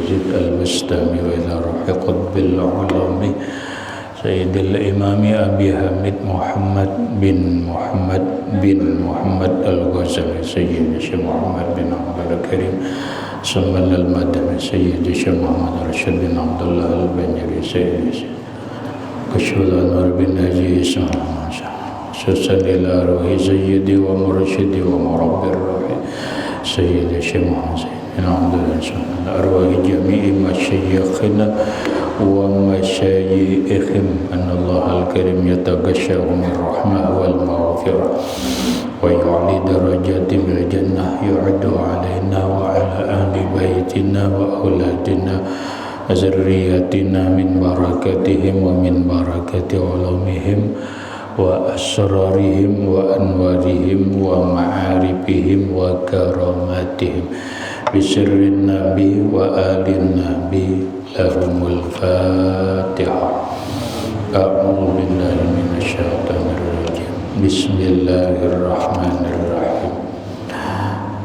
Yazid al-Bustami wa ila ruhi qutbil ulami Sayyidil Imami Abi Hamid Muhammad bin Muhammad al-Ghazali Sayyid Syekh Muhammad bin Abdul Karim Sammal al-Madani Sayyid Syekh Muhammad Rashid bin Abdullah al-Banjari Sayyid Kashful Anwar bin Haji Susan ila ruhi Sayyidi wa mursyidi wa murabbir ruhi Sayyid Syekh Muhammad bin Abdullah arwahi jami'i masyayikhina wa masyayikhim anallahu al-karim yataghashahu min rahmah wal maghfirah wa yu'li darajati bil jannah yu'addu alaina wa ala ahli baitina wa auladina zurriyatina min barakatihim wa min barakati ulumihim wa asrarihim wa anwarihim wa ma'arifihim wa karamatihim bisirrin nabi wa alin nabi lahumul fatihah. A'udzu billahi minasyaitonir rajim. Bismillahirrahmanirrahim.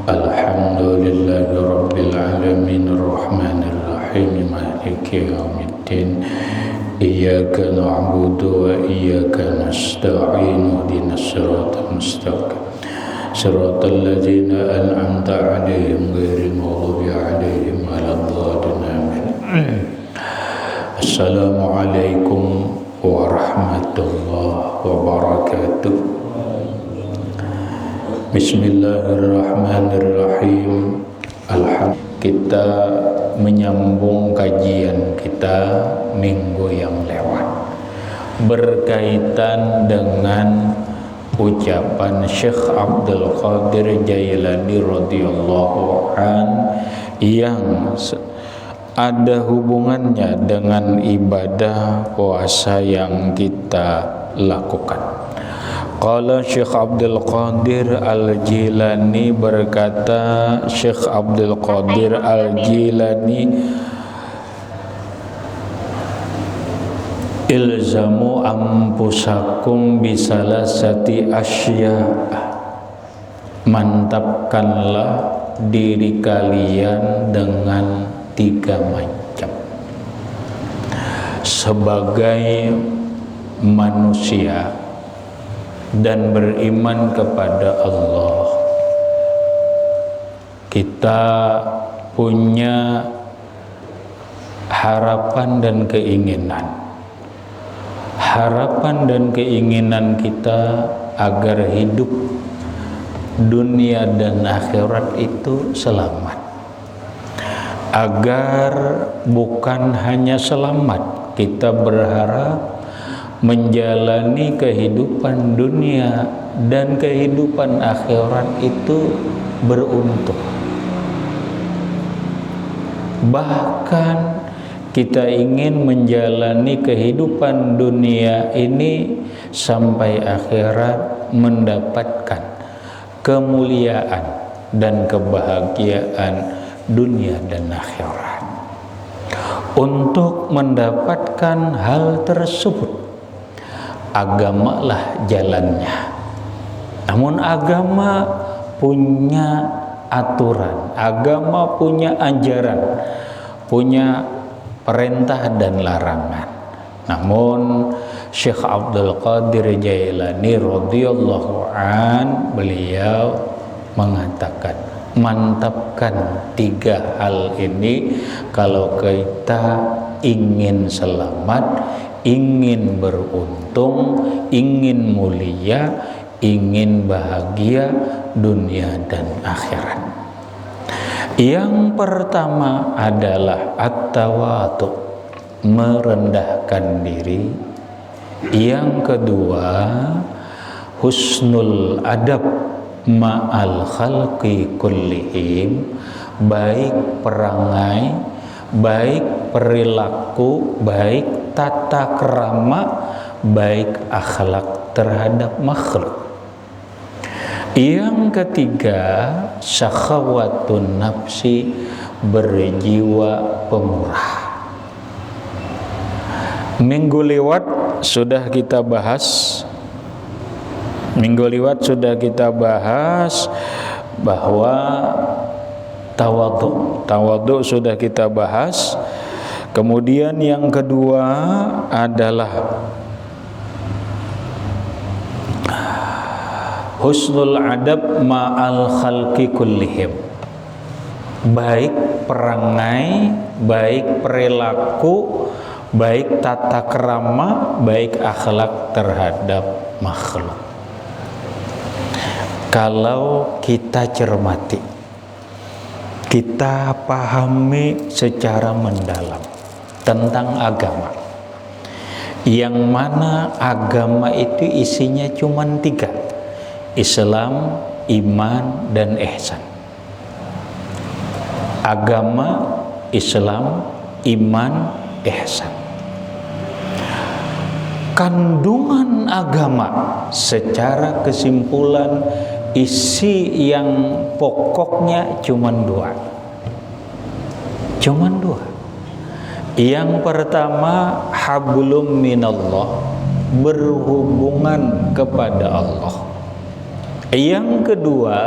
Alhamdulillahi rabbil alamin arrahmanir rahim maliki yaumiddin. Iyyaka na'budu wa iyyaka nasta'in ihdinas siratal mustaqim siratal ladzina an'amta 'alaihim ghairil maghdubi 'alaihim waladdallin. Assalamualaikum warahmatullahi wabarakatuh. Bismillahirrahmanirrahim. Kita menyambung kajian kita minggu yang lewat berkaitan dengan ucapan Syekh Abdul Qadir Jailani radhiyallahu an yang ada hubungannya dengan ibadah puasa yang kita lakukan. Qala Syekh Abdul Qadir Al-Jilani, berkata Syekh Abdul Qadir Al-Jilani, ilzamu ampusakum bisalasati asya, mantapkanlah diri kalian dengan 3 macam. Sebagai manusia dan beriman kepada Allah, kita punya harapan dan keinginan. Harapan dan keinginan kita agar hidup dunia dan akhirat itu selamat. Agar bukan hanya selamat, kita berharap menjalani kehidupan dunia dan kehidupan akhirat itu beruntung. Bahkan kita ingin menjalani kehidupan dunia ini sampai akhirat mendapatkan kemuliaan dan kebahagiaan dunia dan akhirat. Untuk mendapatkan hal tersebut, agamalah jalannya. Namun agama punya aturan, agama punya ajaran, punya perintah dan larangan. Namun Syekh Abdul Qadir Jailani radhiyallahu an, beliau mengatakan, mantapkan 3 hal ini kalau kita ingin selamat, ingin beruntung, ingin mulia, ingin bahagia dunia dan akhirat. Yang pertama adalah at-tawadhu, merendahkan diri. Yang kedua, husnul adab ma'al khalqi kullihim, baik perangai, baik perilaku, baik tata krama, baik akhlak terhadap makhluk. Yang ketiga, sakhawatun nafsi, berjiwa pemurah. Minggu lewat sudah kita bahas bahwa Tawadhu sudah kita bahas. Kemudian yang kedua adalah husnul adab ma'al khalqi kullihim. Baik perangai, baik perilaku, baik tata krama, baik akhlak terhadap makhluk. Kalau kita cermati, kita pahami secara mendalam tentang agama, yang mana agama itu isinya cuma 3: Islam, iman, dan ihsan. Agama, Islam, iman, ihsan. Kandungan agama secara kesimpulan isi yang pokoknya cuma 2. Yang pertama, hablum minallah, berhubungan kepada Allah. Yang kedua,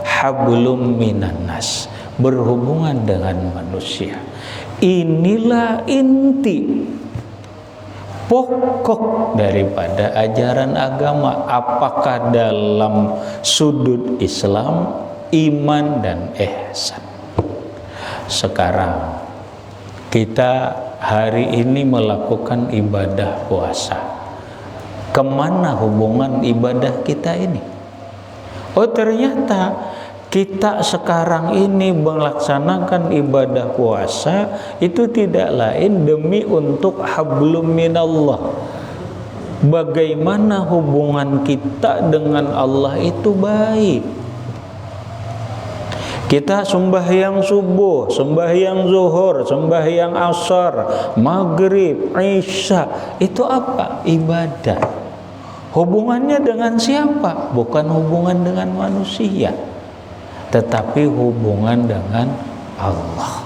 hablum minannas, berhubungan dengan manusia. Inilah inti pokok daripada ajaran agama, apakah dalam sudut Islam, iman, dan ihsan. Sekarang kita hari ini melakukan ibadah puasa. Kemana hubungan ibadah kita ini? Oh, ternyata kita sekarang ini melaksanakan ibadah puasa itu tidak lain demi untuk hablum minallah. Bagaimana hubungan kita dengan Allah itu baik. Kita sembahyang subuh, sembahyang zuhur, sembahyang asar, maghrib, isya, itu apa? Ibadah. Hubungannya dengan siapa? Bukan hubungan dengan manusia, tetapi hubungan dengan Allah.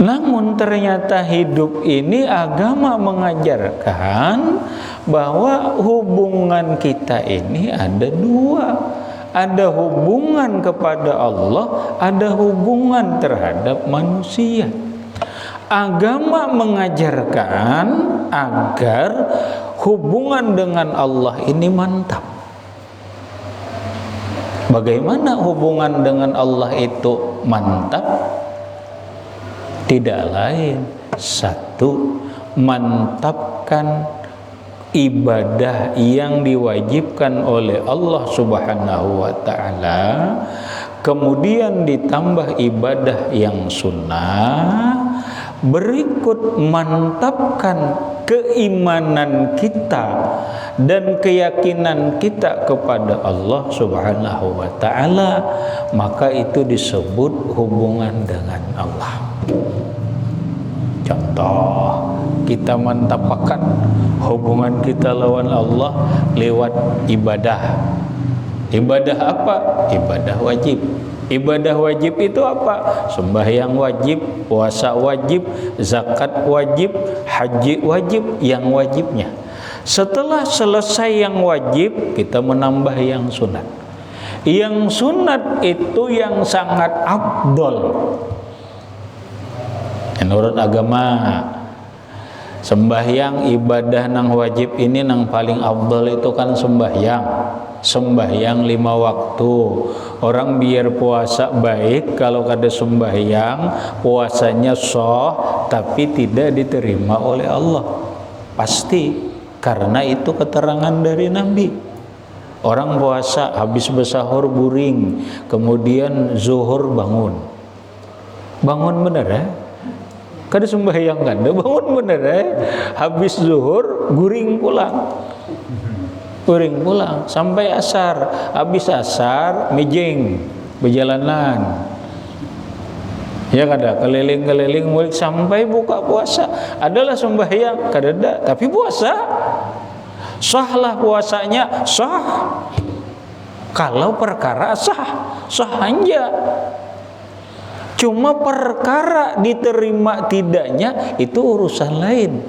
Namun ternyata hidup ini agama mengajarkan bahwa hubungan kita ini ada 2. Ada hubungan kepada Allah, ada hubungan terhadap manusia. Agama mengajarkan agar hubungan dengan Allah ini mantap. Bagaimana hubungan dengan Allah itu mantap? Tidak lain, 1, mantapkan ibadah yang diwajibkan oleh Allah Subhanahu wa ta'ala, kemudian ditambah ibadah yang sunnah. Berikut, mantapkan keimanan kita dan keyakinan kita kepada Allah Subhanahu wa ta'ala, maka itu disebut hubungan dengan Allah. Contoh, kita mantapkan hubungan kita lawan Allah lewat ibadah. Ibadah apa? Ibadah wajib. Ibadah wajib itu apa? Sembahyang wajib, puasa wajib, zakat wajib, haji wajib, yang wajibnya. Setelah selesai yang wajib, kita menambah yang sunat. Yang sunat itu yang sangat afdol menurut agama. Sembahyang ibadah nang wajib ini nang paling afdol itu kan sembahyang 5 waktu. Orang biar puasa baik, kalau kada sembahyang puasanya sah tapi tidak diterima oleh Allah, pasti. Karena itu keterangan dari Nabi. Orang puasa habis bersahur guring, kemudian zuhur bangun bener ya? Kada sembahyang kan, bangun bener ya? Habis zuhur guring pulang sampai asar. Habis asar mijing berjalanan, ya kada keliling-keliling mulik sampai buka puasa. Adalah sembahyang kadada, tapi puasa sahlah, puasanya sah. Kalau perkara sah aja. Cuma perkara diterima tidaknya itu urusan lain.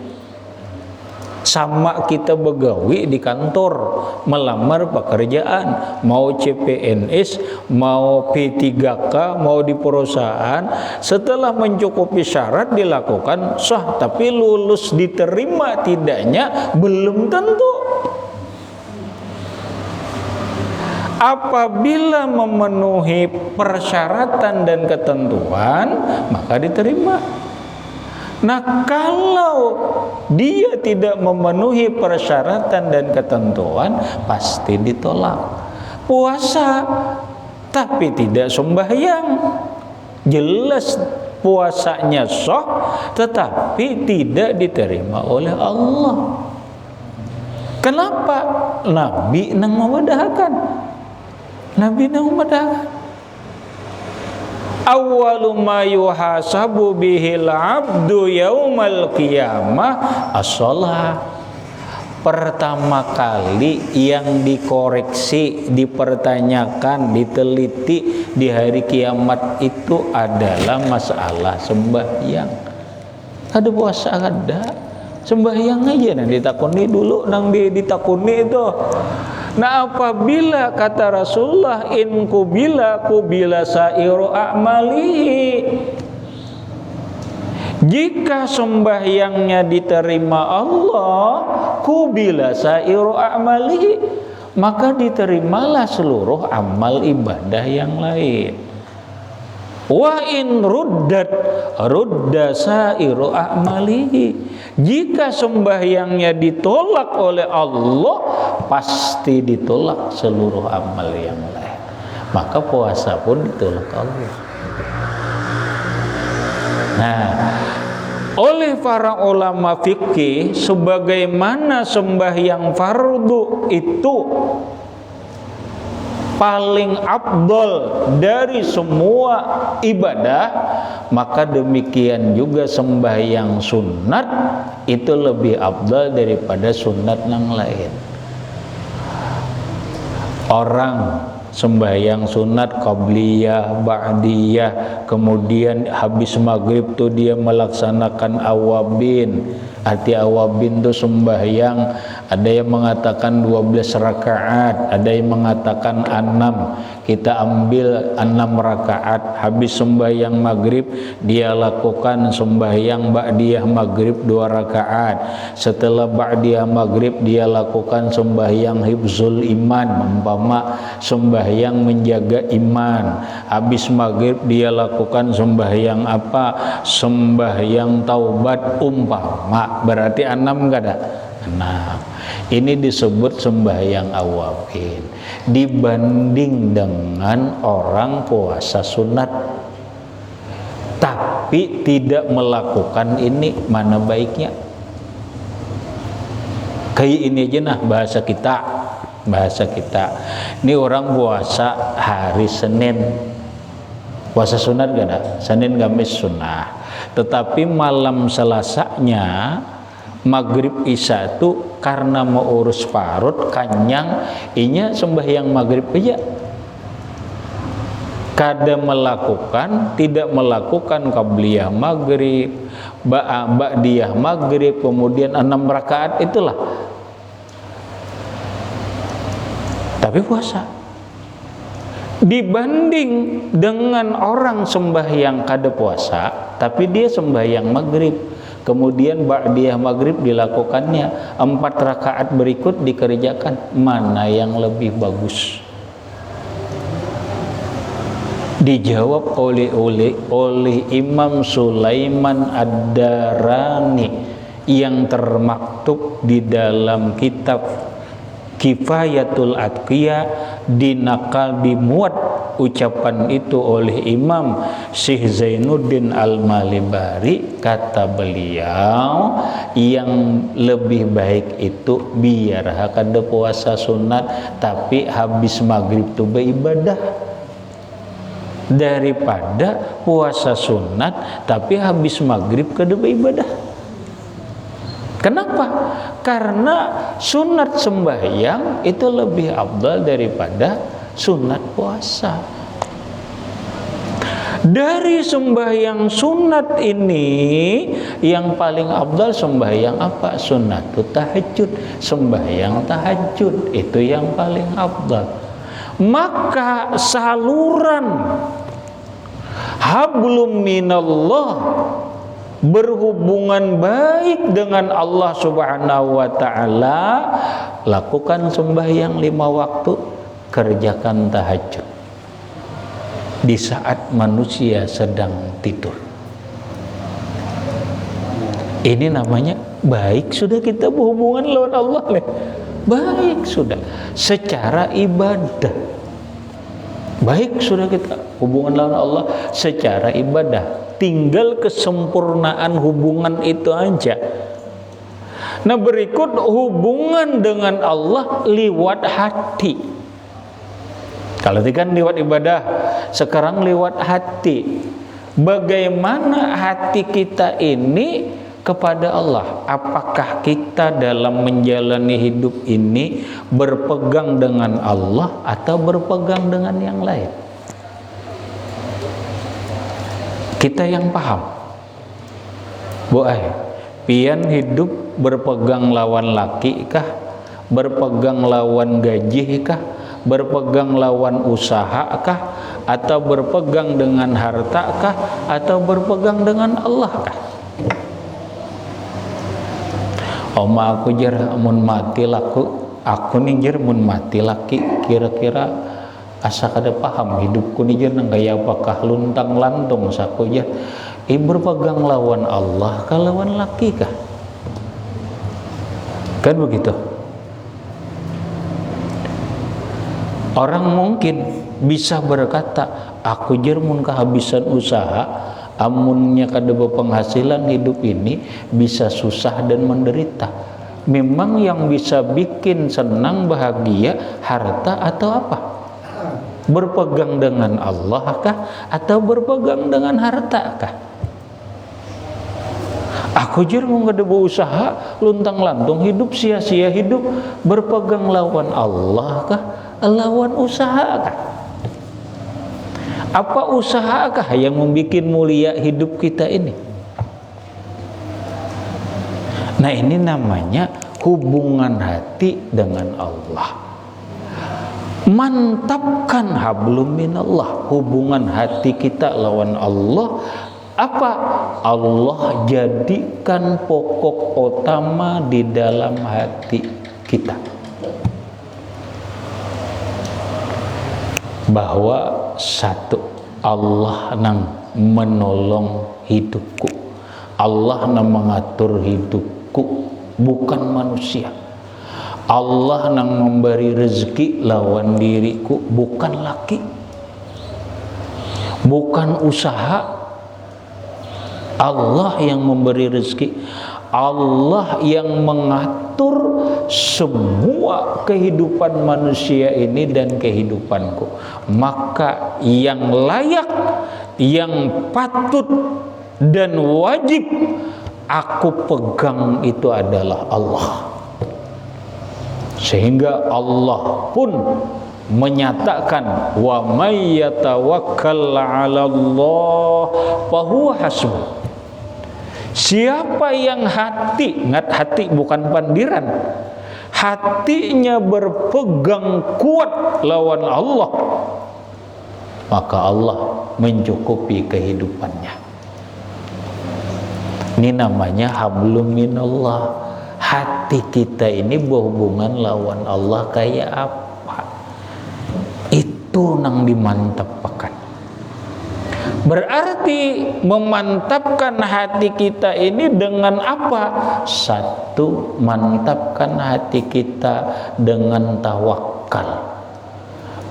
Sama kita begawi di kantor, melamar pekerjaan, mau CPNS, mau P3K, mau di perusahaan, setelah mencukupi syarat dilakukan sah, tapi lulus diterima tidaknya belum tentu. Apabila memenuhi persyaratan dan ketentuan, maka diterima. Nah, kalau dia tidak memenuhi persyaratan dan ketentuan, pasti ditolak. Puasa tapi tidak sembahyang, jelas puasanya sah tetapi tidak diterima oleh Allah. Kenapa? Nabi nang memadahkan. Awwalu ma yuhasabu bihil abdu yaumal qiyamah as-shalah. Pertama kali yang dikoreksi, dipertanyakan, diteliti di hari kiamat itu adalah masalah sembahyang. Ada puasa ada, sembahyang aja nang ditakuni dulu, nang ditakuni itu. Nah, apabila kata Rasulullah in kubila sairu a'malihi, jika sembahyangnya diterima Allah, kubila sairu a'malihi, maka diterimalah seluruh amal ibadah yang lain. Wa in rudda sairu a'malihi, jika sembahyangnya ditolak oleh Allah, pasti ditolak seluruh amal yang lain. Maka puasa pun ditolak Allah. Nah, oleh para ulama fikih, sebagaimana sembahyang fardu itu paling afdal dari semua ibadah, maka demikian juga sembahyang sunat itu lebih afdal daripada sunat yang lain. Orang sembahyang sunat qabliyah, ba'diyah, kemudian habis maghrib tuh dia melaksanakan awabin. Arti awabin itu sembahyang, ada yang mengatakan 12 rakaat, ada yang mengatakan 6. Kita ambil 6 rakaat. Habis sembahyang maghrib dia lakukan sembahyang ba'diyah maghrib 2 rakaat. Setelah ba'diyah maghrib dia lakukan sembahyang hifzul iman, umpama sembahyang menjaga iman. Habis maghrib dia lakukan sembahyang apa? Sembahyang taubat, umpama. Berarti 6 enggak ada? 6. Ini disebut sembahyang awabin dibanding dengan orang puasa sunat tapi tidak melakukan ini. Mana baiknya? Kayak ini aja nah bahasa kita. Ini orang puasa hari Senin, puasa sunat gak ada? Senin Kamis sunnah. Tetapi malam Selasanya maghrib isya itu karena mau urus parut kanyang, inya sembahyang maghrib aja. Kada melakukan, tidak melakukan qabliyah maghrib, ba'diyah maghrib, kemudian 6 rakaat itulah. Tapi puasa. Dibanding dengan orang sembahyang kada puasa, tapi dia sembahyang maghrib, kemudian ba'diyah maghrib dilakukannya 4 rakaat berikut dikerjakan, mana yang lebih bagus? Dijawab oleh Imam Sulaiman Ad-Darani yang termaktub di dalam kitab Kifayatul Atqiya, dinakal dimuat ucapan itu oleh Imam Syekh Zainuddin Al-Malibari. Kata beliau, yang lebih baik itu biar kada puasa sunat tapi habis maghrib itu beribadah, daripada puasa sunat tapi habis maghrib kada beribadah. Kenapa? Karena sunat sembahyang itu lebih afdal daripada sunat puasa. Dari sembahyang sunat ini yang paling afdal sembahyang apa? Sunnatut tahajud, sembahyang tahajud itu yang paling afdal. Maka saluran hablum minallah, berhubungan baik dengan Allah Subhanahu wa taala, lakukan sembahyang 5 waktu, kerjakan tahajud di saat manusia sedang tidur. Ini namanya baik sudah kita berhubungan lawan Allah. Baik sudah secara ibadah. Baik sudah kita hubungan lawan Allah secara ibadah. Tinggal kesempurnaan hubungan itu aja. Nah, berikut hubungan dengan Allah liwat hati. Kalau tadi kan lewat ibadah, sekarang lewat hati. Bagaimana hati kita ini kepada Allah? Apakah kita dalam menjalani hidup ini berpegang dengan Allah atau berpegang dengan yang lain? Kita yang paham. Pian hidup berpegang lawan laki kah? Berpegang lawan gaji kah? Berpegang lawan usaha kah? Atau berpegang dengan harta kah? Atau berpegang dengan Allah kah? Oma aku jer mun mati laku, aku nih jer mun mati laki, kira-kira asa kada paham hidupku nih jer nang gaya apakah luntang lantung saku jer. Berpegang lawan Allah kah lawan laki kah? Kan begitu. Orang mungkin bisa berkata, aku jer mun kehabisan usaha, amunnya kada penghasilan hidup ini bisa susah dan menderita. Memang yang bisa bikin senang bahagia harta atau apa? Berpegang dengan Allah kah atau berpegang dengan harta kah? Aku jer mau kada usaha luntang lantung hidup sia-sia hidup, berpegang lawan Allah kah lawan usaha kah? Apa usahakah yang membuat mulia hidup kita ini? Nah, ini namanya hubungan hati dengan Allah. Mantapkan hablum minallah, hubungan hati kita lawan Allah. Apa? Allah jadikan pokok utama di dalam hati kita. Bahwa satu, Allah nang menolong hidupku, Allah nang mengatur hidupku, bukan manusia. Allah nang memberi rezeki lawan diriku, bukan laki, bukan usaha. Allah yang memberi rezeki, Allah yang mengatur semua kehidupan manusia ini dan kehidupanku. Maka yang layak, yang patut dan wajib aku pegang itu adalah Allah. Sehingga Allah pun menyatakan, wa may yatawakkal 'ala Allah fa huwa hasbuh. Siapa yang hati bukan pandiran, hatinya berpegang kuat lawan Allah, maka Allah mencukupi kehidupannya. Ini namanya hablum minallah. Hati kita ini berhubungan lawan Allah kayak apa? Itu nang dimantapkan. Berarti memantapkan hati kita ini dengan apa? Satu, mantapkan hati kita dengan tawakal,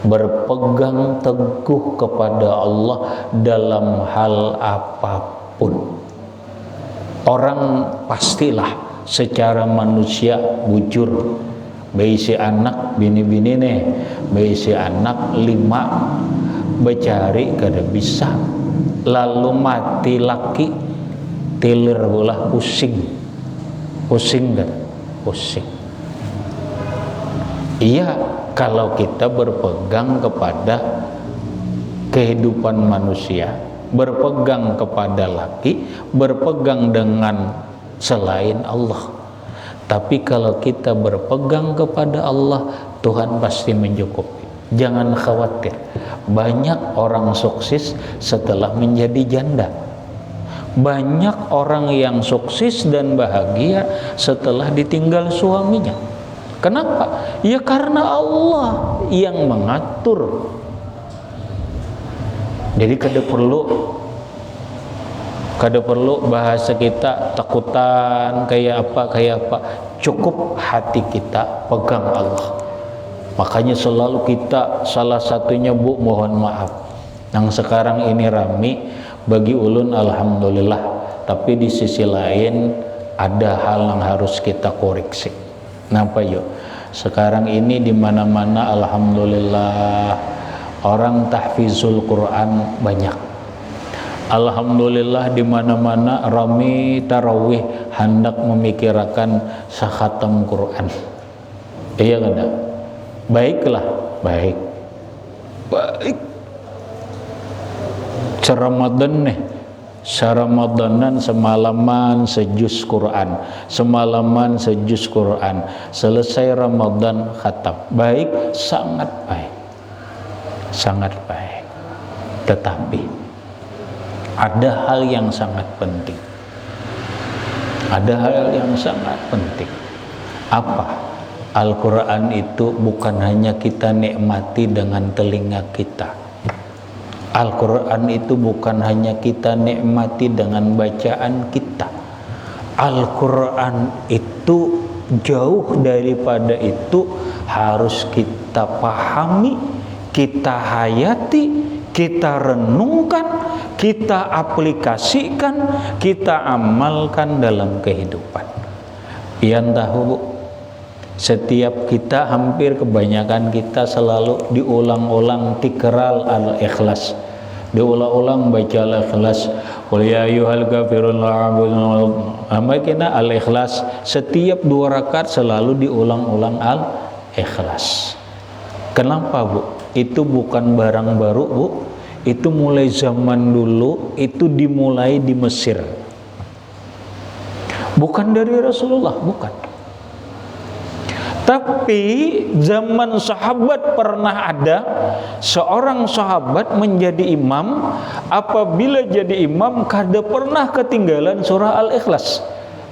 berpegang teguh kepada Allah dalam hal apapun. Orang pastilah secara manusia bujur, baisi anak bini-bini nih, baisi anak 5 becari kada bisa, lalu mati laki tilir bola pusing kan, pusing. Iya, kalau kita berpegang kepada kehidupan manusia, berpegang kepada laki, berpegang dengan selain Allah. Tapi kalau kita berpegang kepada Allah, Tuhan pasti mencukupi. Jangan khawatir. Banyak orang sukses setelah menjadi janda. Banyak orang yang sukses dan bahagia setelah ditinggal suaminya. Kenapa? Ya karena Allah yang mengatur. Jadi kada perlu bahasa kita takutan kayak apa. Cukup hati kita pegang Allah. Makanya selalu kita, salah satunya Bu, mohon maaf, yang sekarang ini rame bagi ulun alhamdulillah, tapi di sisi lain ada hal yang harus kita koreksi. Kenapa yuk? Sekarang ini di mana-mana alhamdulillah orang tahfizul Quran banyak. Alhamdulillah di mana-mana rame tarawih hendak memikirkan sakhatam Quran. Iya kan? Baiklah, baik. Seramadan nih, Seramadan semalaman sejuz Quran, semalaman sejuz Quran, selesai Ramadan khatam. Baik, sangat baik, sangat baik. Tetapi ada hal yang sangat penting. Ada hal yang sangat penting. Apa? Al-Quran itu bukan hanya kita nikmati dengan telinga kita. Al-Quran itu bukan hanya kita nikmati dengan bacaan kita. Al-Quran itu jauh daripada itu, harus kita pahami, kita hayati, kita renungkan, kita aplikasikan, kita amalkan dalam kehidupan. Pian tahu Bu, setiap kita, hampir kebanyakan kita selalu diulang-ulang tikral al-ikhlas, diulang-ulang baca al-ikhlas, qul ya ayyuhal kafirun al-ikhlas. Setiap 2 rakaat selalu diulang-ulang al-ikhlas. Kenapa Bu? Itu bukan barang baru Bu, itu mulai zaman dulu, itu dimulai di Mesir, bukan dari Rasulullah, bukan. Tapi zaman sahabat pernah ada seorang sahabat menjadi imam. Apabila jadi imam, kada pernah ketinggalan surah Al-Ikhlas.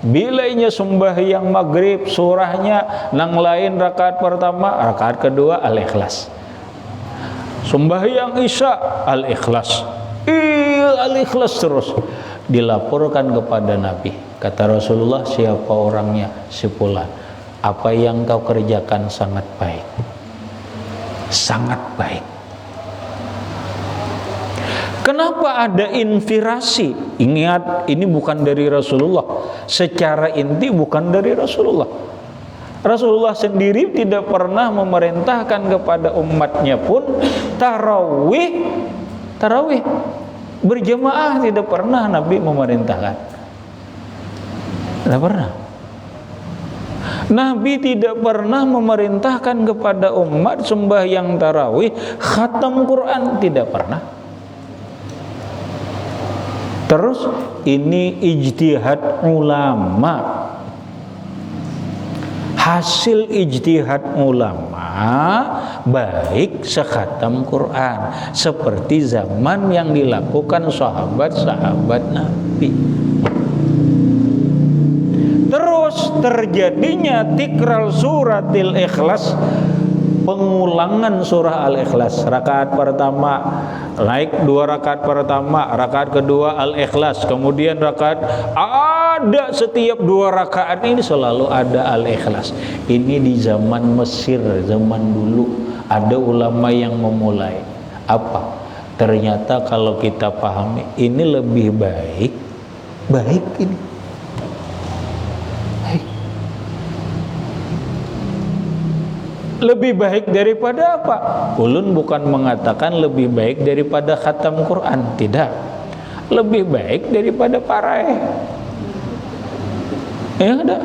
Bilainya sembahyang maghrib, surahnya nang lain rakaat pertama, rakaat kedua Al-Ikhlas. Sembahyang isya Al-Ikhlas, Al-Ikhlas terus. Dilaporkan kepada Nabi, kata Rasulullah, siapa orangnya? Si fulan. Apa yang kau kerjakan sangat baik, sangat baik. Kenapa ada inspirasi? Ingat, ini bukan dari Rasulullah. Secara inti bukan dari Rasulullah. Rasulullah sendiri tidak pernah memerintahkan kepada umatnya pun tarawih berjamaah, tidak pernah Nabi memerintahkan. Tidak pernah. Nabi tidak pernah memerintahkan kepada umat sembahyang tarawih, khatam Quran, tidak pernah. Terus ini ijtihad ulama. Hasil ijtihad ulama baik sekhatam Quran seperti zaman yang dilakukan sahabat-sahabat Nabi. Terus terjadinya tikral suratil Ikhlas, pengulangan surah Al-Ikhlas. Rakaat pertama naik 2 rakaat pertama, rakaat kedua Al-Ikhlas, kemudian rakaat ada setiap 2 rakaat ini selalu ada Al-Ikhlas. Ini di zaman Mesir, zaman dulu ada ulama yang memulai. Apa? Ternyata kalau kita pahami ini lebih baik ini. Lebih baik daripada apa? Ulun bukan mengatakan lebih baik daripada khatam Quran, tidak. Lebih baik daripada paraeh. Ya ada.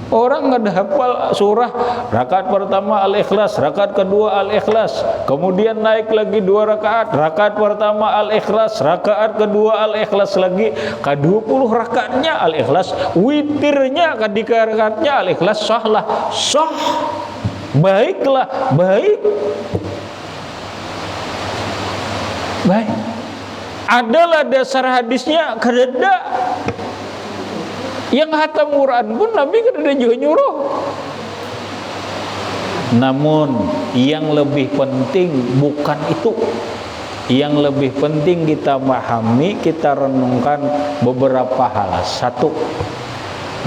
Orang nggak ada hafal surah, rakaat pertama Al-Ikhlas, rakaat kedua Al-Ikhlas, kemudian naik lagi 2 rakaat, rakaat pertama Al-Ikhlas, rakaat kedua Al-Ikhlas lagi, ke 20 rakaatnya Al-Ikhlas, witirnya ke 3 rakaatnya Al-Ikhlas, sahlah, sah, baiklah, baik, baik. Adalah dasar hadisnya kereda. Yang hatam Quran pun Nabi kan ada juga nyuruh. Namun yang lebih penting bukan itu. Yang lebih penting kita pahami, kita renungkan beberapa hal. Satu,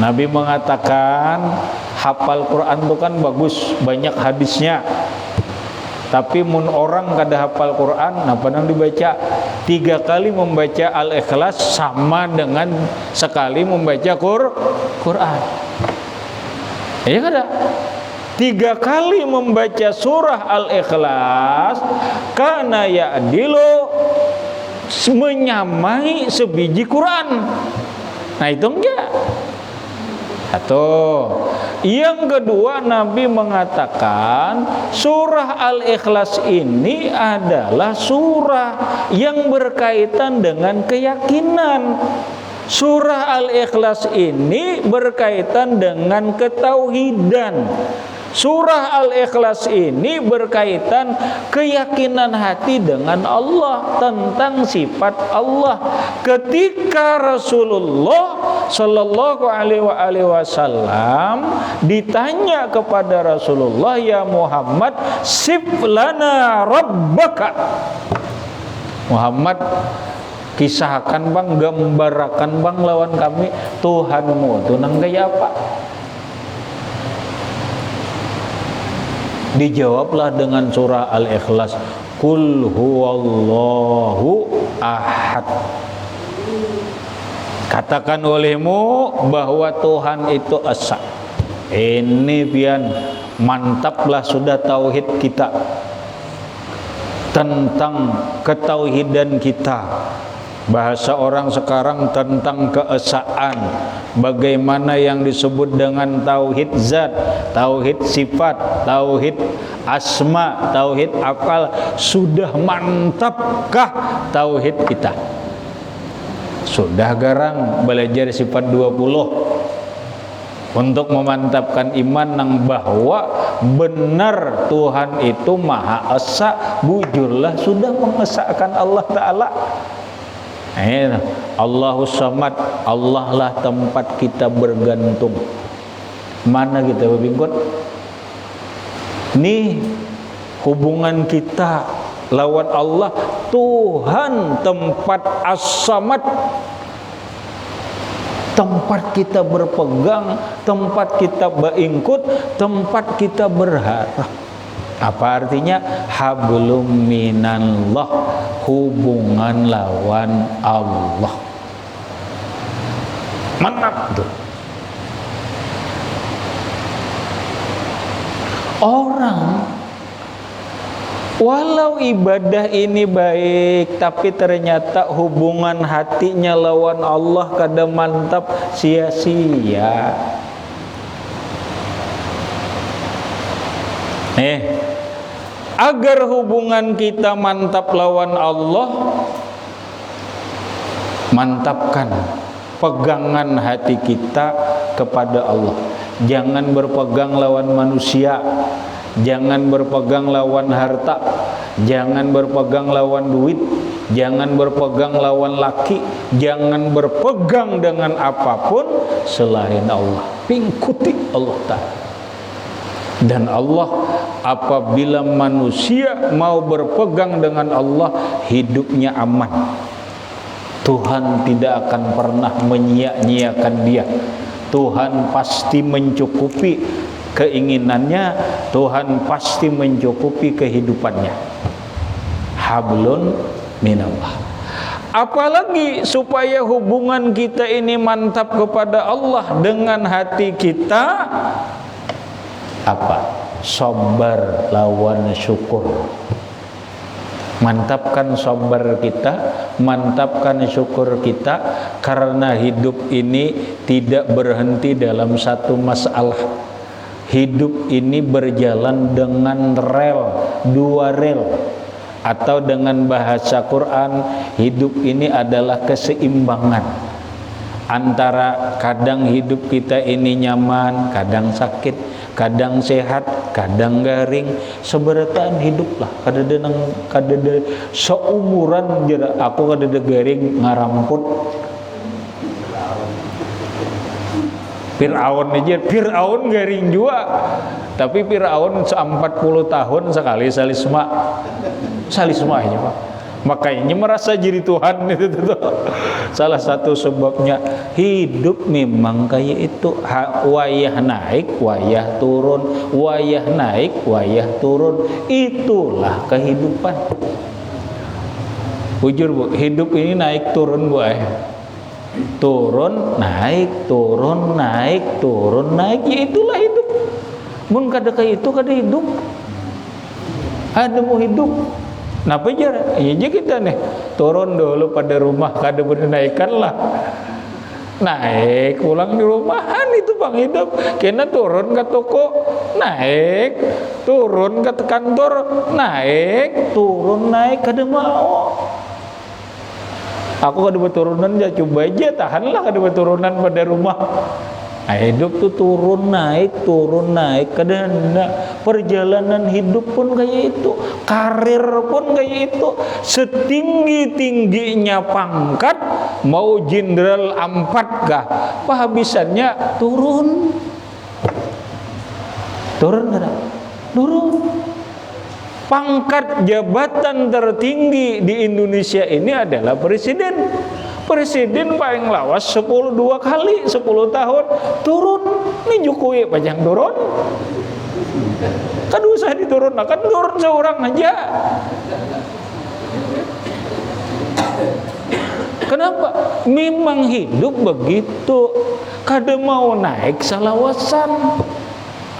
Nabi mengatakan hafal Quran itu kan bagus, banyak hadisnya. Tapi mun orang kada hafal Quran, nah padang dibaca 3 kali membaca Al-Ikhlas sama dengan sekali membaca Quran. Ya kada? 3 kali membaca surah Al-Ikhlas karena ya'dilu menyamai sebiji Quran. Nah itu enggak. Atau yang kedua, Nabi mengatakan surah Al-Ikhlas ini adalah surah yang berkaitan dengan keyakinan. Surah Al-Ikhlas ini berkaitan dengan ketauhidan. Surah Al-Ikhlas ini berkaitan keyakinan hati dengan Allah, tentang sifat Allah. Ketika Rasulullah Sallallahu Alaihi Wasallam ditanya kepada Rasulullah, ya Muhammad, sif lana rabbaka. Muhammad, kisahkan bang, gambarakan bang lawan kami Tuhanmu itu nang gaya apa? Dijawablah dengan surah Al-Ikhlas, Qul huwallahu ahad. Katakan olehmu bahwa Tuhan itu esa. Ini pian mantaplah sudah tauhid kita, tentang ketauhidan kita. Bahasa orang sekarang tentang keesaan, bagaimana yang disebut dengan tauhid zat, tauhid sifat, tauhid asma, tauhid afal. Sudah mantapkah tauhid kita? Sudah garang belajar sifat 20 untuk memantapkan iman nang bahwa benar Tuhan itu Maha Esa. Bujurlah sudah mengesahkan Allah Ta'ala. Allahus Samad, Allah lah tempat kita bergantung. Mana kita berbingkut? Nih hubungan kita lawan Allah. Tuhan tempat As-Samad, tempat kita berpegang, tempat kita beringkut, tempat kita berharap. Apa artinya? Hablum minallah, hubungan lawan Allah. Mantap tuh. Orang walau ibadah ini baik, tapi ternyata hubungan hatinya lawan Allah kada mantap, sia-sia. Agar hubungan kita mantap lawan Allah, mantapkan pegangan hati kita kepada Allah. Jangan berpegang lawan manusia, jangan berpegang lawan harta, jangan berpegang lawan duit, jangan berpegang lawan laki, jangan berpegang dengan apapun selain Allah. Pingkuti Allah Ta'ala. Dan Allah, apabila manusia mau berpegang dengan Allah, hidupnya aman. Tuhan tidak akan pernah menyia-nyiakan dia. Tuhan pasti mencukupi keinginannya, Tuhan pasti mencukupi kehidupannya. Hablun minallah. Apalagi supaya hubungan kita ini mantap kepada Allah dengan hati kita, apa? Sabar lawan syukur. Mantapkan sabar kita, mantapkan syukur kita, karena hidup ini tidak berhenti dalam satu masalah. Hidup ini berjalan dengan rel, dua rel, atau dengan bahasa Quran, hidup ini adalah keseimbangan antara kadang hidup kita ini nyaman, kadang sakit, kadang sehat, kadang garing. Seberataan hidup lah, kadang seumuran jera aku kadang garing ngaramput. Fir'aun aja, Fir'aun garing juga, tapi Fir'aun 40 tahun sekali salisma aja Pak. Makanya merasa jadi Tuhan itu tuh. Salah satu sebabnya hidup memang kayak itu, wayah naik, wayah turun, wayah naik, wayah turun. Itulah kehidupan. Jujur Bu, hidup ini naik turun Bu. Turun naik, turun naik, turun naik. Ya itulah hidup. Mun kada kayak itu kada hidup. Ada mau hidup. Napa aja? Iya kita nih turun dulu pada rumah, kada menaikkan lah. Naik pulang di rumahan itu Bang hidup. Kena turun ke toko, naik, turun ke kantor, naik, turun naik, kada mau. Aku kada berturunan ya, coba aja tahanlah kada berturunan pada rumah. Nah, hidup tuh turun naik, kada hendak. Perjalanan hidup pun kayak itu, karir pun kayak itu. Setinggi-tingginya pangkat, mau jenderal 4 kah, penghabisannya turun. Turun kada? Turun. Pangkat jabatan tertinggi di Indonesia ini adalah presiden. Presiden paling lawas 2 kali 10 tahun turun. Ini Jokowi panjang turun. Kan usah diturun, akan turun seorang aja. Kenapa? Memang hidup begitu. Kada mau naik salawasan.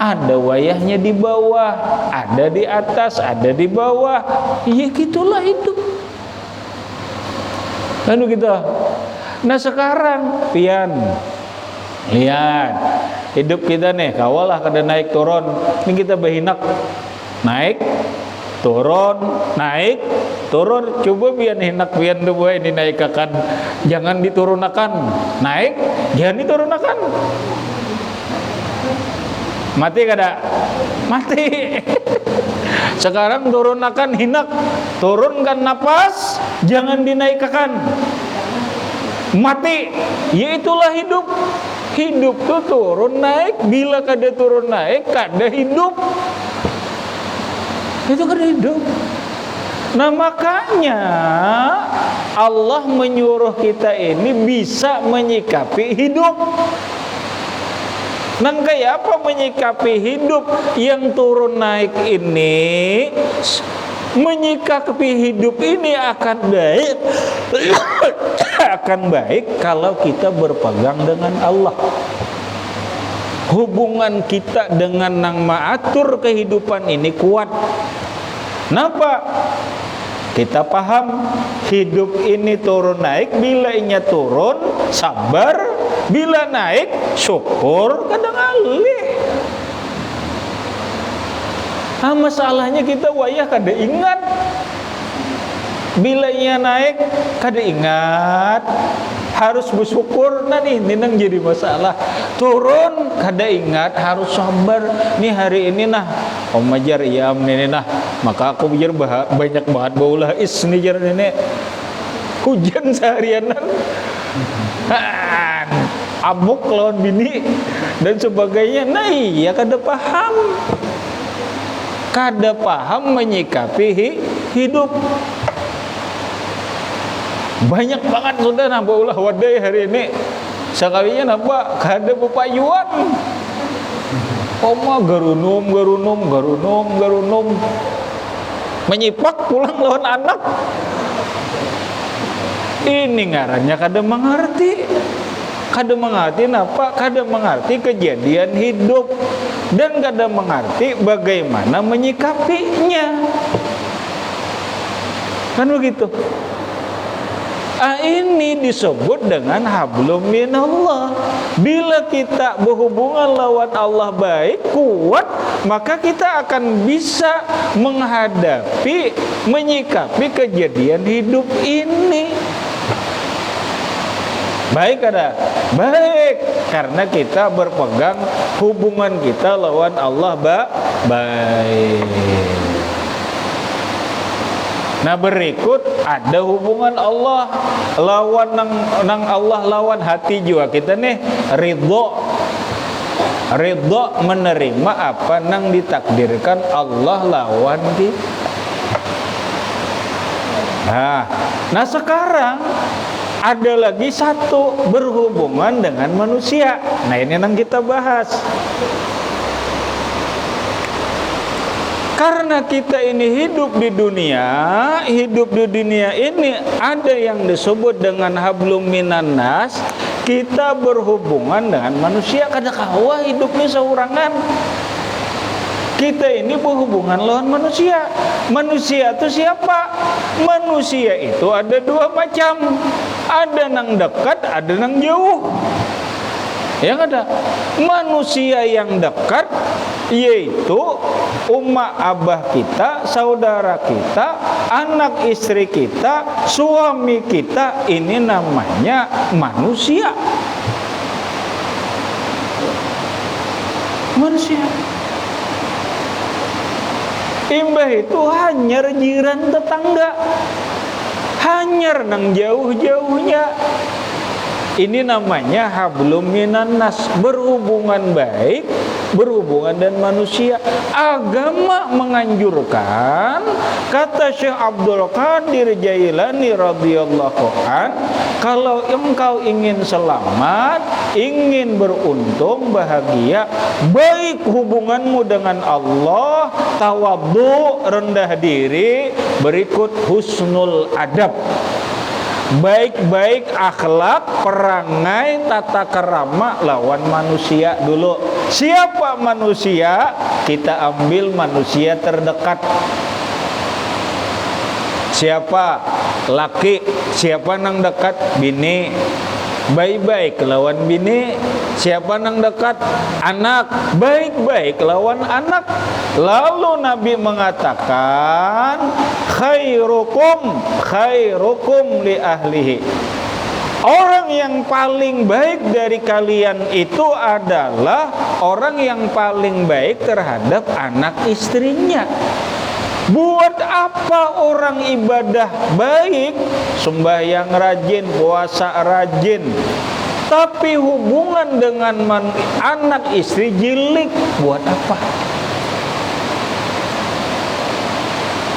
Ada wayahnya di bawah, ada di atas, ada di bawah. Ya gitulah hidup. Lalu kita, nah sekarang pian lihat hidup kita nih, kawalah kada naik turun. Ini kita berhinak naik turun, naik turun. Coba pian hinak pian tuh boy dinaikakan, jangan diturunakan. Naik, jangan diturunakan. Mati kada? Mati. Sekarang turunakan hinak, turunkan napas, jangan dinaikkan. Mati. Ya itulah hidup. Hidup tuh turun naik, bila kada turun naik kada hidup. Itu kada hidup. Nah makanya Allah menyuruh kita ini bisa menyikapi hidup. Nang kayak apa menyikapi hidup yang turun naik ini? Menyikapi hidup ini akan baik akan baik kalau kita berpegang dengan Allah. Hubungan kita dengan Nang Maatur kehidupan ini kuat. Kenapa? Kita paham hidup ini turun naik, bila inya turun sabar, bila naik syukur, kadang alih. Masalahnya kita wayah kada ingat. Bila inya naik kada ingat, harus bersyukur. Nah ini nang jadi masalah. Turun kada ingat, harus sabar. Nih hari ini nah Om Majar iya ini nah, maka aku biar banyak banget baulah nih jar ini. Hujan seharianan. Amuk lawan bini dan sebagainya. Nah iya kada paham. Kada paham menyikapi hidup. Banyak banget sudah nambah ulah wadai hari ini. Sekalinya nambah kada bepayuan. Oma garunum. Menyipak pulang lawan anak. Ini ngarannya kada mengerti. Kada mengerti apa? Kada mengerti kejadian hidup. Dan kada mengerti bagaimana menyikapinya. Kan begitu. Ini disebut dengan hablum minallah. Bila kita berhubungan lawan Allah baik, kuat, maka kita akan bisa menghadapi, menyikapi kejadian hidup ini. Baik ada? Baik, karena kita berpegang hubungan kita lawan Allah baik. Nah, berikut ada hubungan Allah lawan nang Allah lawan hati jua kita nih, ridho menerima apa nang ditakdirkan Allah lawan kita. Nah sekarang ada lagi satu berhubungan dengan manusia. Nah ini yang kita bahas. Karena kita ini hidup di dunia ini ada yang disebut dengan hablum minan nas. Kita berhubungan dengan manusia, kada kawa hidupnya seurangan. Kita ini berhubungan lawan manusia. Manusia itu siapa? Manusia itu ada dua macam. Ada nang dekat, ada nang jauh. Yang ada manusia yang dekat, yaitu umat abah kita, saudara kita, anak istri kita, suami kita. Ini namanya manusia. Manusia. Imbah itu hanyar jiran tetangga, hanyar nang jauh-jauhnya. Ini namanya hablum minan nas, berhubungan baik, berhubungan dengan manusia. Agama menganjurkan, kata Syekh Abdul Qadir Jailani radhiyallahu an, kalau engkau ingin selamat, ingin beruntung, bahagia, baik hubunganmu dengan Allah, tawadhu, rendah diri, berikut husnul adab. Baik-baik akhlak, perangai, tata kerama lawan manusia dulu. Siapa manusia? Kita ambil manusia terdekat. Siapa? Laki. Siapa nang dekat? Bini. Baik-baik lawan bini. Siapa nang dekat? Anak. Baik-baik lawan anak. Lalu Nabi mengatakan, khairukum li ahlihi. Orang yang paling baik dari kalian itu adalah orang yang paling baik terhadap anak istrinya. Buat apa orang ibadah baik, sembahyang rajin, puasa rajin, tapi hubungan dengan anak istri jilik? Buat apa?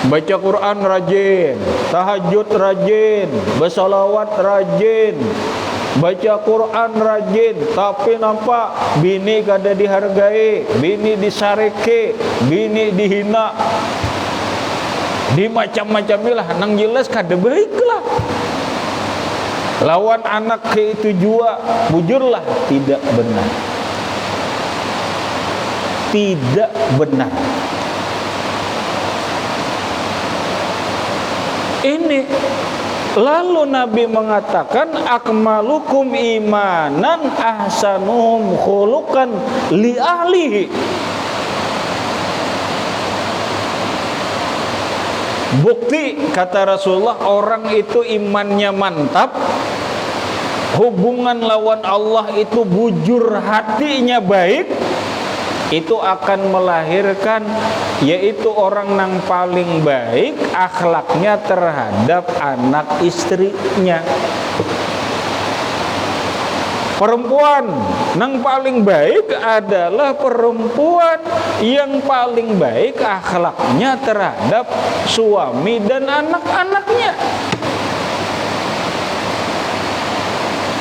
Baca Quran rajin, tahajud rajin, bersalawat rajin, baca Quran rajin, tapi nampak bini kada dihargai, bini disareke, bini dihina, di macam-macam lah, nang jelas kada baik lah. Lawan anak ke itu jua, bujurlah tidak benar. Tidak benar. Ini lalu Nabi mengatakan, akmalukum imanan ahsanuhum khuluqan li ahlihi. Bukti kata Rasulullah, orang itu imannya mantap, hubungan lawan Allah itu bujur, hatinya baik, itu akan melahirkan, yaitu orang yang paling baik akhlaknya terhadap anak istrinya. Perempuan yang paling baik adalah perempuan yang paling baik akhlaknya terhadap suami dan anak-anaknya.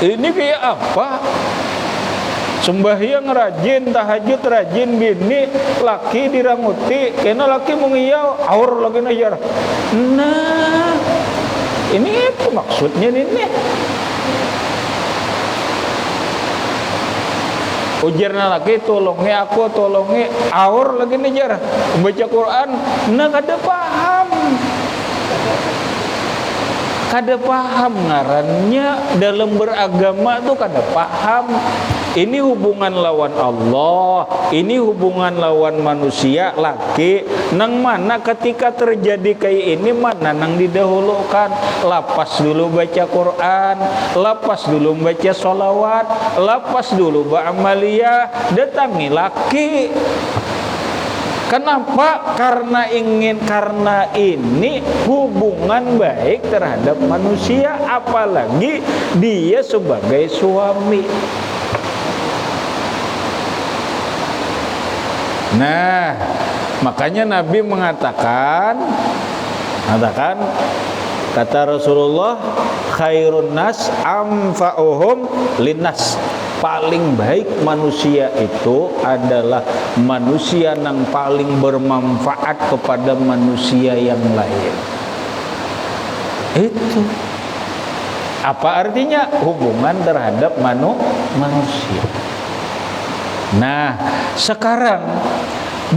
Ini kayak apa? Sembahyang rajin, tahajud rajin, bini laki diranguti, kena laki mengiyau, aur lagi najar. Nah, ini apa maksudnya ini? Ujarna laki, tolongi aku, tolongi, aur lagi najar. Membaca Quran, nah kada paham. kada paham ngarannya dalam beragama tuh kada paham. Ini hubungan lawan Allah, ini hubungan lawan manusia laki. Nang mana ketika terjadi kayak ini mana nang didahulukan? Lapas dulu baca Quran, lapas dulu baca sholawat, lapas dulu ba'amaliyah, datangi laki. Kenapa? Karena ini hubungan baik terhadap manusia, apalagi dia sebagai suami. Nah, makanya Nabi mengatakan, kata Rasulullah, khairun nas anfa'uhum linnas. Paling baik manusia itu adalah manusia yang paling bermanfaat kepada manusia yang lain. Itu apa artinya? Hubungan terhadap manusia. Nah, sekarang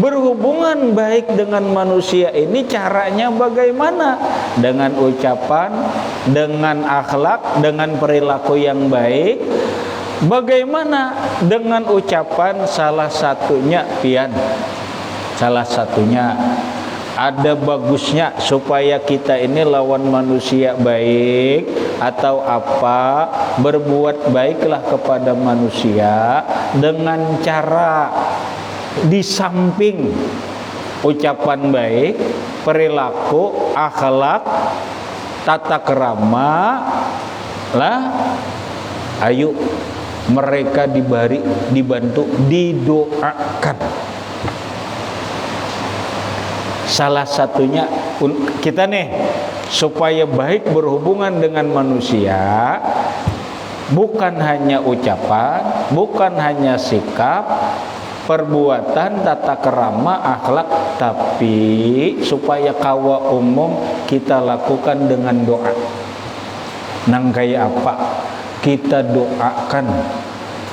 berhubungan baik dengan manusia ini caranya bagaimana? Dengan ucapan, dengan akhlak, dengan perilaku yang baik. Bagaimana dengan ucapan? Salah satunya ada bagusnya supaya kita ini lawan manusia baik atau apa, berbuat baiklah kepada manusia dengan cara di samping ucapan baik, perilaku, akhlak, tata kerama lah, ayo mereka dibantu, didoakan. Salah satunya kita nih supaya baik berhubungan dengan manusia, bukan hanya ucapan, bukan hanya sikap, perbuatan, tata kerama, akhlak, tapi supaya kawa umum kita lakukan dengan doa. Nang kayak apa? Kita doakan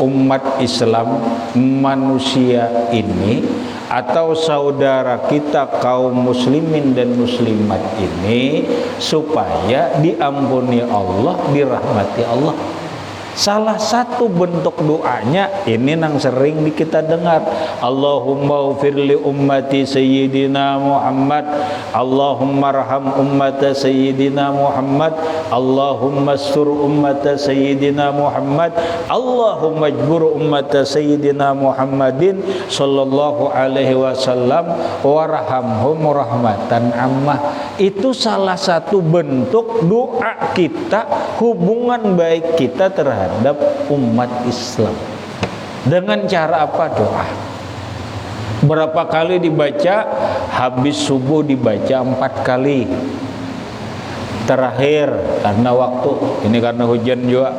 umat Islam, manusia ini, atau saudara kita kaum muslimin dan muslimat ini supaya diampuni Allah, dirahmati Allah. Salah satu bentuk doanya ini yang sering kita dengar, Allahumma ufir li ummati sayyidina Muhammad, Allahumma arham ummata sayyidina Muhammad, Allahumma astur ummata sayyidina Muhammad, Allahumma ajbur ummata sayyidina Muhammadin sallallahu alaihi wasallam warhamhum rahmatan ammah. Itu salah satu bentuk doa kita, hubungan baik kita terhadap umat Islam. Dengan cara apa? Doa. Berapa kali dibaca? Habis subuh dibaca 4 kali. Terakhir karena waktu, ini karena hujan juga,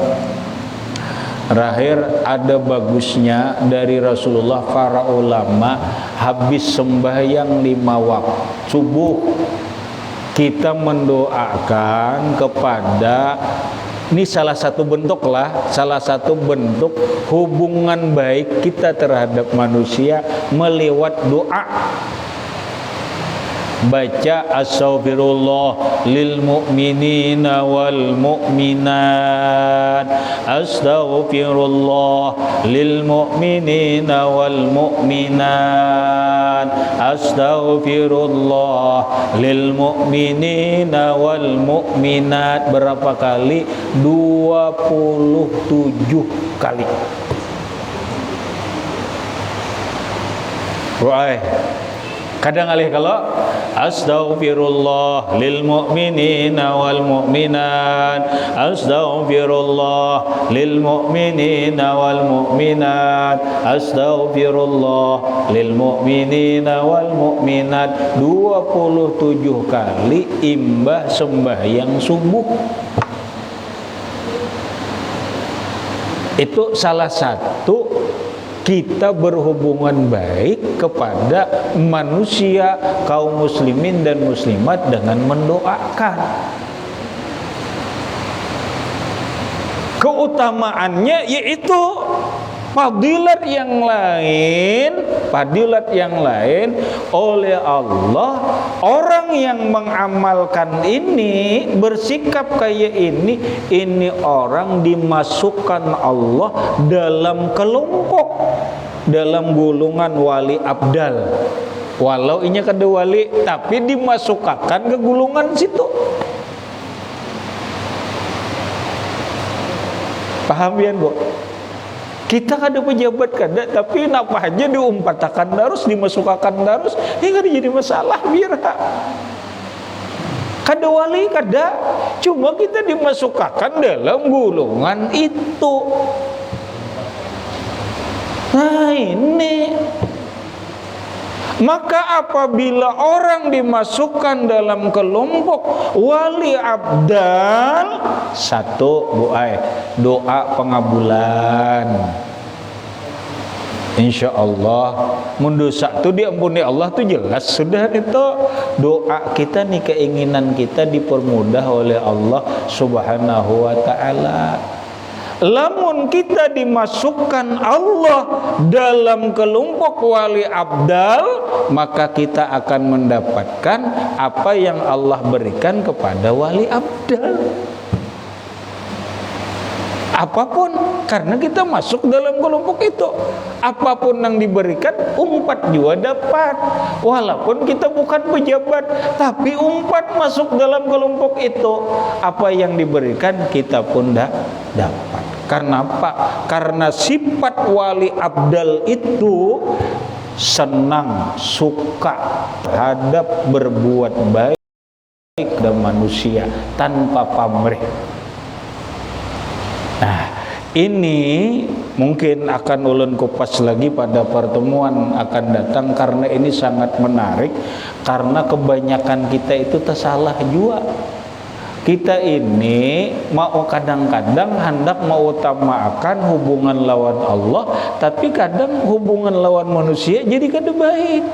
terakhir ada bagusnya dari Rasulullah, para ulama habis sembahyang 5 waktu subuh kita mendoakan kepada, ini salah satu bentuk hubungan baik kita terhadap manusia melewat doa. Baca astaghfirullah lil mu'minina wal mu'minat, astaghfirullah lil mu'minina wal mu'minat, astaghfirullah lil mu'minina wal mu'minat. Berapa kali? 27 kali. Wah, kadang alih kalau astaghfirullah lil mu'minina wal mu'minat, astaghfirullah lil mu'minina wal mu'minat, astaghfirullah lil mu'minina wal mu'minat. 27 kali imbah sembahyang subuh. Itu salah satu kita berhubungan baik kepada manusia, kaum muslimin dan muslimat dengan mendoakan. Keutamaannya yaitu fadilat yang lain oleh Allah. Orang yang mengamalkan ini, bersikap kayak ini orang dimasukkan Allah dalam kelompok, dalam golongan wali abdal. Walau inya kada wali, tapi dimasukkan ke golongan situ. Paham ya, Bu? Kita kada pejabat kada, tapi napa aja diumpatakan terus, dimasukkan terus, ini kada jadi masalah biar kada wali kada, cuma kita dimasukkan dalam golongan itu. Nah ini, maka apabila orang dimasukkan dalam kelompok wali abdal, satu doa pengabulan, insya Allah mendosa tu diampuni Allah tu jelas sudah. Itu doa kita nih, keinginan kita dipermudah oleh Allah Subhanahu wa ta'ala. Lamun kita dimasukkan Allah dalam kelompok wali abdal, maka kita akan mendapatkan apa yang Allah berikan kepada wali abdal. Apapun, karena kita masuk dalam kelompok itu. Apapun yang diberikan, umpat juga dapat. Walaupun kita bukan pejabat, tapi umpat masuk dalam kelompok itu. Apa yang diberikan, kita pun dapat. Karena apa? Karena sifat wali abdal itu senang, suka terhadap berbuat baik kepada manusia tanpa pamrih. Nah, ini mungkin akan ulun kupas lagi pada pertemuan akan datang, karena ini sangat menarik. Karena kebanyakan kita itu tersalah juga. Kita ini mau kadang-kadang hendak mengutamakan hubungan lawan Allah, tapi kadang hubungan lawan manusia jadi kada baik.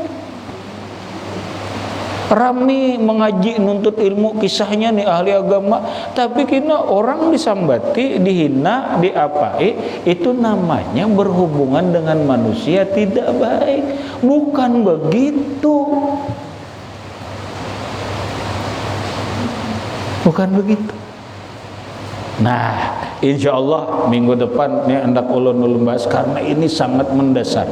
Rami mengaji nuntut ilmu, kisahnya nih ahli agama, tapi kena orang disambati, dihina, diapai, itu namanya berhubungan dengan manusia tidak baik. Bukan begitu. Bukan begitu. Nah, insya Allah minggu depan ini hendak ulun bahas, karena ini sangat mendasar.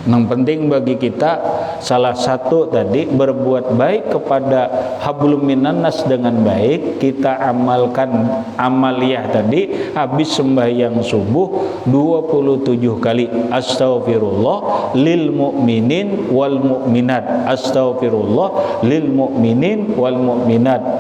Yang penting bagi kita, salah satu tadi, berbuat baik kepada hablum minan nas dengan baik. Kita amalkan amaliyah tadi, habis sembahyang subuh 27 kali astaghfirullah lil mu'minin wal mu'minat, astaghfirullah lil mu'minin wal mu'minat,